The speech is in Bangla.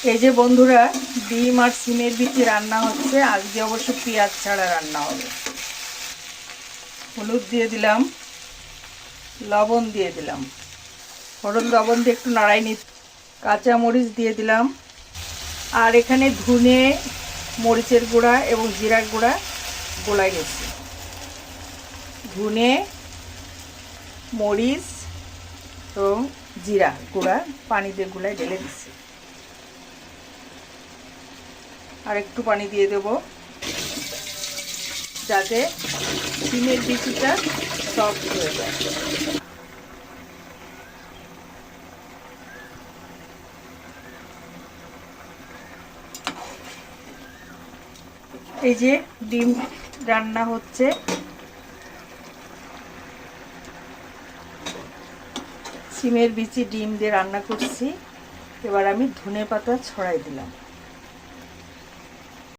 এই যে বন্ধুরা, ডিম আর সিমের বিচি রান্না হচ্ছে। আজকে অবশ্য পেঁয়াজ ছাড়া রান্না হবে। হলুদ দিয়ে দিলাম, লবণ দিয়ে দিলাম, হলুদ লবণ দিয়ে একটু নাড়াই নি। কাঁচা মরিচ দিয়ে দিলাম, আর এখানে ধনে, মরিচের গুঁড়া এবং জিরার গুঁড়া গোলাই গেছে। ধনে, মরিচ এবং জিরা গুঁড়া পানি দিয়ে গুলাই ঢেলে দিচ্ছি। আর একটু পানি দিয়ে দেব যাতে সিমের বিচিটা সফট হয়ে যায়। এই যে ডিম রান্না হচ্ছে। সিমের বিচি ডিম দিয়ে রান্না করছি। এবার আমি ধনেপাতা ছড়াই দিলাম।